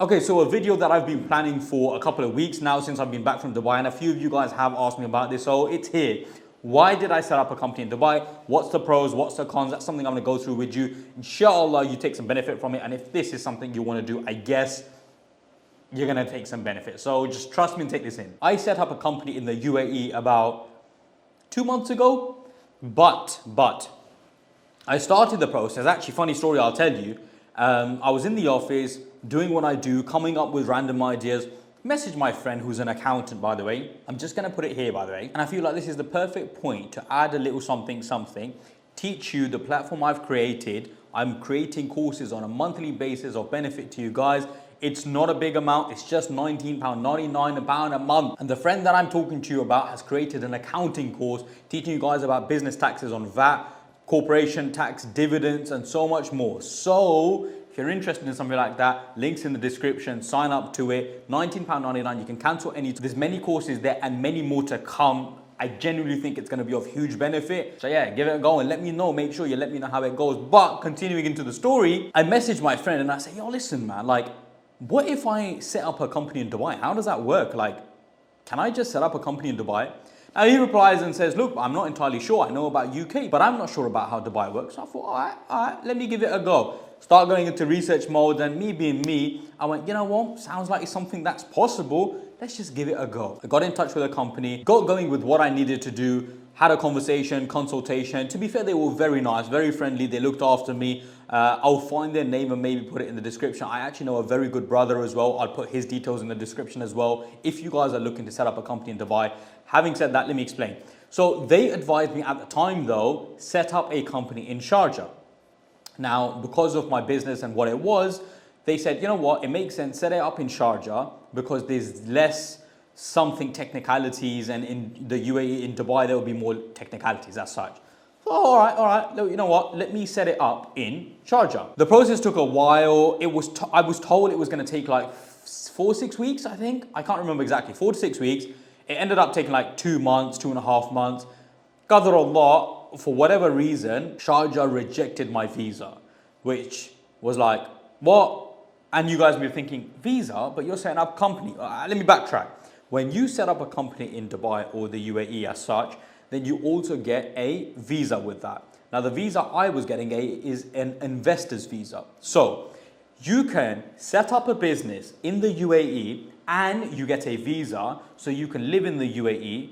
Okay, so a video that I've been planning for a couple of weeks now since I've been back from Dubai, and a few of you guys have asked me about this, so it's here. Why did I set up a company in Dubai? What's the pros? What's the cons? That's something I'm going to go through with you. Inshallah, you take some benefit from it, and if this is something you want to do, I guess you're going to take some benefit. So just trust me and take this in. I set up a company in the UAE about 2 months ago, but I started the process. Actually, funny story, I'll tell you. I was in the office doing what I do, coming up with random ideas. Message my friend who's an accountant, by the way. I'm just going to put it here, by the way. And I feel like this is the perfect point to add a little something, teach you the platform I've created. I'm creating courses on a monthly basis of benefit to you guys. It's not a big amount. It's just £19.99 a month. And the friend that I'm talking to you about has created an accounting course teaching you guys about business taxes on VAT, corporation tax, dividends, and so much more. So if you're interested in something like that, links in the description, sign up to it. £19.99, you can cancel any. There's many courses there and many more to come. I genuinely think it's going to be of huge benefit. So yeah, give it a go and let me know. Make sure you let me know how it goes. But continuing into the story, I messaged my friend and I said, yo, listen, man, like, what if I set up a company in Dubai? How does that work? Like, can I just set up a company in Dubai? Now he replies and says, look, I'm not entirely sure. I know about UK, but I'm not sure about how Dubai works. So I thought, all right, let me give it a go. Start going into research mode, and me being me, I went, you know what? Sounds like it's something that's possible. Let's just give it a go. I got in touch with a company, got going with what I needed to do, had a conversation, consultation. To be fair, they were very nice, very friendly. They looked after me. I'll find their name and maybe put it in the description. I actually know a very good brother as well. I'll put his details in the description as well. If you guys are looking to set up a company in Dubai. Having said that, let me explain. So they advised me at the time though, set up a company in Sharjah. Now, because of my business and what it was, they said, you know what, it makes sense, set it up in Sharjah because there's less something technicalities, and in the UAE, in Dubai, there will be more technicalities as such. So, all right, you know what, let me set it up in Sharjah. The process took a while. I was told it was going to take like 4-6 weeks, I think. I can't remember exactly, 4 to 6 weeks. It ended up taking like 2 months, 2.5 months. Qadar Allah, for whatever reason, Sharjah rejected my visa, which was like, what? And you guys will be thinking, visa? But you're setting up a company. Let me backtrack. When you set up a company in Dubai or the UAE as such, then you also get a visa with that. Now the visa I was getting is an investor's visa. So you can set up a business in the UAE and you get a visa so you can live in the UAE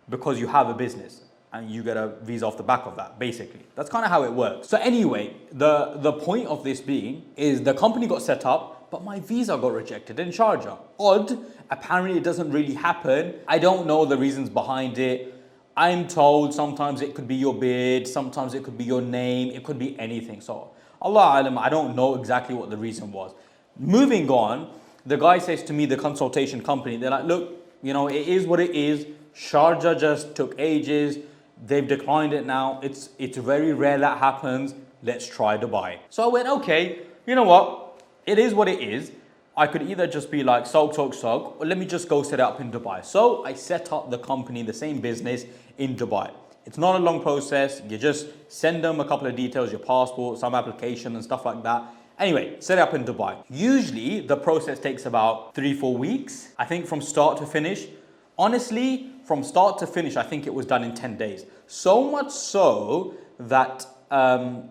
because you have a business and you get a visa off the back of that, basically. That's kind of how it works. So anyway, the point of this being is the company got set up, but my visa got rejected in Sharjah. Odd. Apparently it doesn't really happen. I don't know the reasons behind it. I'm told sometimes it could be your bid, sometimes it could be your name, it could be anything. So Allah alam, I don't know exactly what the reason was. Moving on, the guy says to me, the consultation company, they're like, look, you know, it is what it is. Sharjah just took ages. They've declined it now. It's very rare that happens. Let's try Dubai. So I went, okay, you know what? It is what it is. I could either just be like, soak, or let me just go set it up in Dubai. So I set up the company, the same business in Dubai. It's not a long process. You just send them a couple of details, your passport, some application and stuff like that. Anyway, set it up in Dubai. Usually the process takes about 3-4 weeks, I think, from start to finish. Honestly, from start to finish, I think it was done in 10 days. So much so that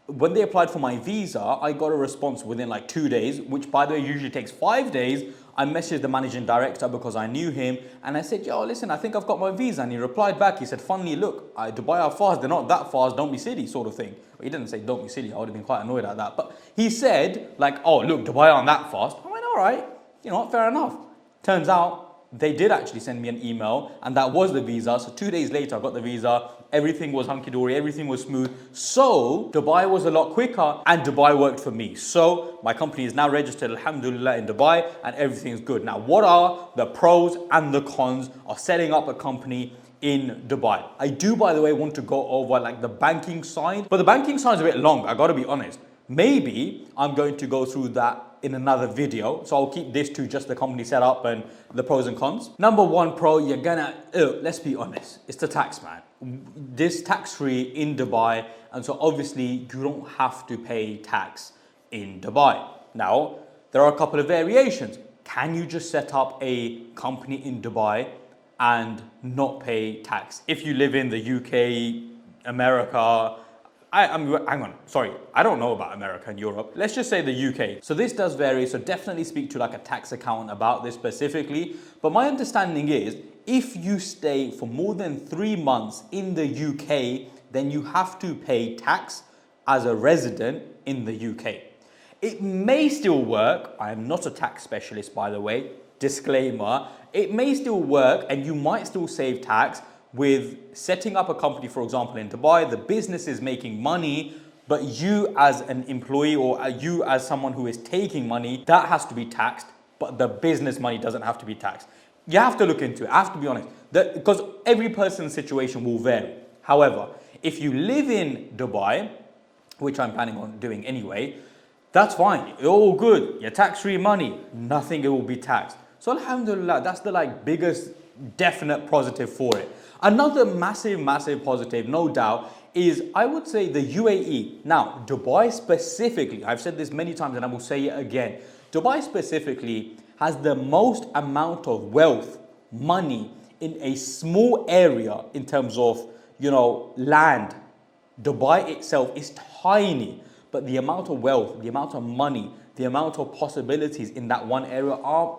when they applied for my visa, I got a response within like 2 days, which by the way usually takes 5 days. I messaged the managing director because I knew him and I said, yo, listen, I think I've got my visa. And he replied back, he said, funnily, look, Dubai are fast, they're not that fast, don't be silly, sort of thing. Well, he didn't say don't be silly, I would have been quite annoyed at that. But he said like, oh, look, Dubai aren't that fast. I went, all right, you know what, fair enough. Turns out they did actually send me an email and that was the visa. So 2 days later, I got the visa. Everything was hunky-dory, everything was smooth. So Dubai was a lot quicker and Dubai worked for me. So my company is now registered, alhamdulillah, in Dubai and everything is good. Now, what are the pros and the cons of setting up a company in Dubai? I do, by the way, want to go over like the banking side, but the banking side is a bit long, I gotta be honest. Maybe I'm going to go through that in another video. So I'll keep this to just the company setup and the pros and cons. Number one pro, you're gonna, let's be honest, it's the tax, man. This tax-free in Dubai, and so obviously you don't have to pay tax in Dubai. Now, there are a couple of variations. can you just set up a company in Dubai and not pay tax? If you live in the UK, America, hang on, sorry, I don't know about America and Europe. Let's just say the UK. So this does vary, so definitely speak to like a tax accountant about this specifically. But my understanding is if you stay for more than 3 months in the UK, then you have to pay tax as a resident in the UK. It may still work. I am not a tax specialist, by the way, disclaimer. It may still work and you might still save tax with setting up a company, for example, in Dubai. The business is making money, but you as an employee or you as someone who is taking money, that has to be taxed, but the business money doesn't have to be taxed. You have to look into it. I have to be honest, because every person's situation will vary. However, if you live in Dubai, which I'm planning on doing anyway, that's fine. You're all good. You're tax-free money. Nothing will be taxed. So alhamdulillah, that's the biggest definite positive for it. Another massive positive, no doubt, is I would say the UAE. Now, Dubai specifically, I've said this many times and I will say it again. Dubai specifically has the most amount of wealth, money in a small area in terms of, land. Dubai itself is tiny, but the amount of wealth, the amount of money, the amount of possibilities in that one area are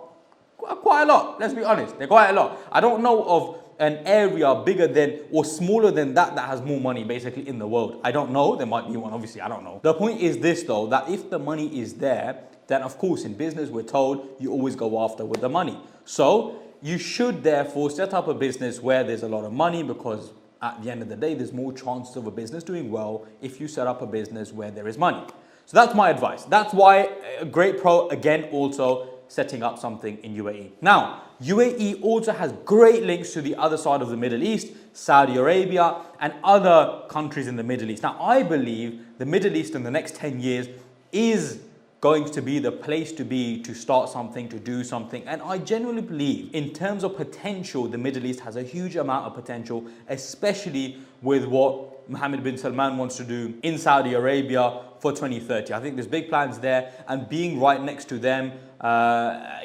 quite a lot. Let's be honest, they're quite a lot. I don't know of an area bigger than or smaller than that has more money basically in the world. I don't know. There might be one, obviously, I don't know. The point is this though, that if the money is there, then of course in business we're told you always go after with the money. So you should therefore set up a business where there's a lot of money, because at the end of the day, there's more chances of a business doing well if you set up a business where there is money. So that's my advice. That's why a great pro, again, also setting up something in UAE. Now, UAE also has great links to the other side of the Middle East, Saudi Arabia, and other countries in the Middle East. Now, I believe the Middle East in the next 10 years is going to be the place to be, to start something, to do something. And I genuinely believe in terms of potential, the Middle East has a huge amount of potential, especially with what Mohammed bin Salman wants to do in Saudi Arabia for 2030. I think there's big plans there, and being right next to them,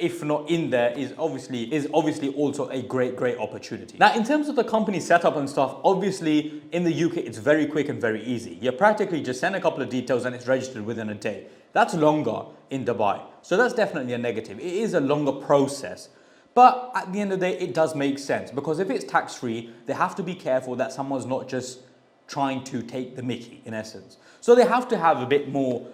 if not in there, is obviously also a great opportunity. Now, in terms of the company setup and stuff, obviously in the UK, it's very quick and very easy. You practically just send a couple of details and it's registered within a day. That's longer in Dubai. So that's definitely a negative. It is a longer process. But at the end of the day, it does make sense, because if it's tax-free, they have to be careful that someone's not just trying to take the mickey, in essence. So they have to have a bit more,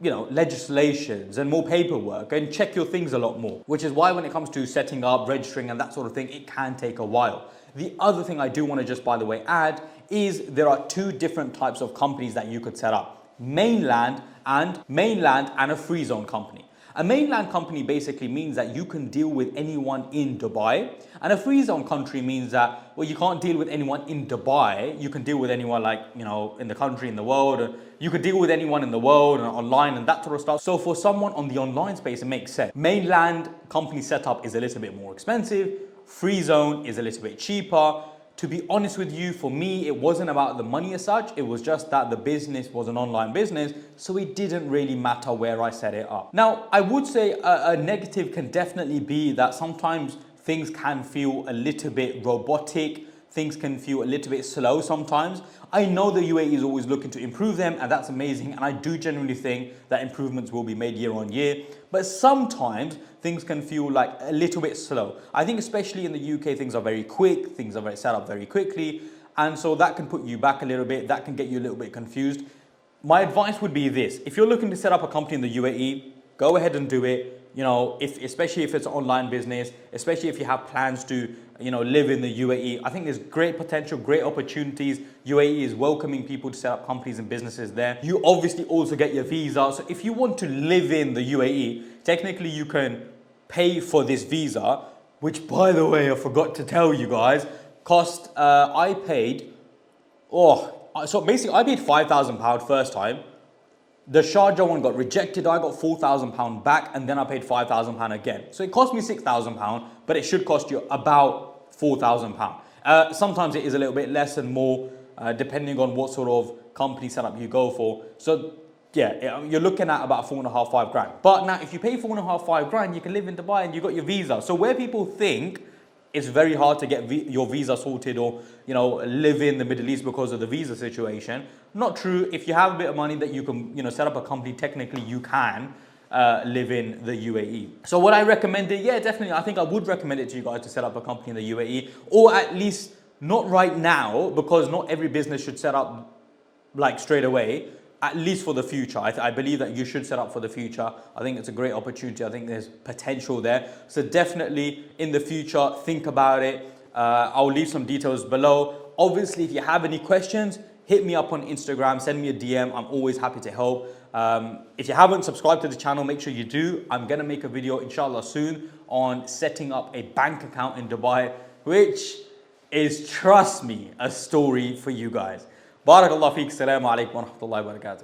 legislations and more paperwork and check your things a lot more, which is why when it comes to setting up, registering and that sort of thing, it can take a while. The other thing I do want to just, by the way, add is there are two different types of companies that you could set up. Mainland and a free zone company. A mainland company basically means that you can deal with anyone in Dubai, and a free zone country means that, well, you can't deal with anyone in Dubai. You can deal with anyone in the country, in the world. You could deal with anyone in the world and online and that sort of stuff. So for someone on the online space, it makes sense. Mainland company setup is a little bit more expensive. Free zone is a little bit cheaper. To be honest with you, for me, it wasn't about the money as such. It was just that the business was an online business, so it didn't really matter where I set it up. Now, I would say a negative can definitely be that sometimes things can feel a little bit robotic. Things can feel a little bit slow sometimes. I know the UAE is always looking to improve them, and that's amazing. And I do genuinely think that improvements will be made year on year. But sometimes things can feel like a little bit slow. I think especially in the UK, things are very quick. Things are very set up very quickly. And so that can put you back a little bit. That can get you a little bit confused. My advice would be this. If you're looking to set up a company in the UAE, go ahead and do it. Especially if it's an online business, especially if you have plans to, live in the UAE. I think there's great potential, great opportunities. UAE is welcoming people to set up companies and businesses there. You obviously also get your visa. So if you want to live in the UAE, technically you can pay for this visa, which, by the way, I forgot to tell you guys, so basically I paid £5,000 first time. The Sharjah one got rejected. I got £4,000 back, and then I paid £5,000 again. So it cost me £6,000, but it should cost you about £4,000. Sometimes it is a little bit less and more, depending on what sort of company setup you go for. So yeah, you're looking at about 4.5, 5 grand. But now, if you pay 4.5, 5 grand, you can live in Dubai and you got your visa. So where people think it's very hard to get your visa sorted, or live in the Middle East because of the visa situation, not true. If you have a bit of money that you can set up a company, technically you can live in the UAE. So what I recommended, yeah, definitely, I think I would recommend it to you guys to set up a company in the UAE, or at least not right now, because not every business should set up like straight away, at least for the future. I believe that you should set up for the future. I think it's a great opportunity. I think there's potential there. So definitely in the future, think about it. I'll leave some details below. Obviously, if you have any questions, hit me up on Instagram, send me a DM. I'm always happy to help. If you haven't subscribed to the channel, make sure you do. I'm gonna make a video, inshallah, soon on setting up a bank account in Dubai, which is, trust me, a story for you guys. Barakallah feek. Assalamu alaikum wa rahmatullahi wa barakatuh.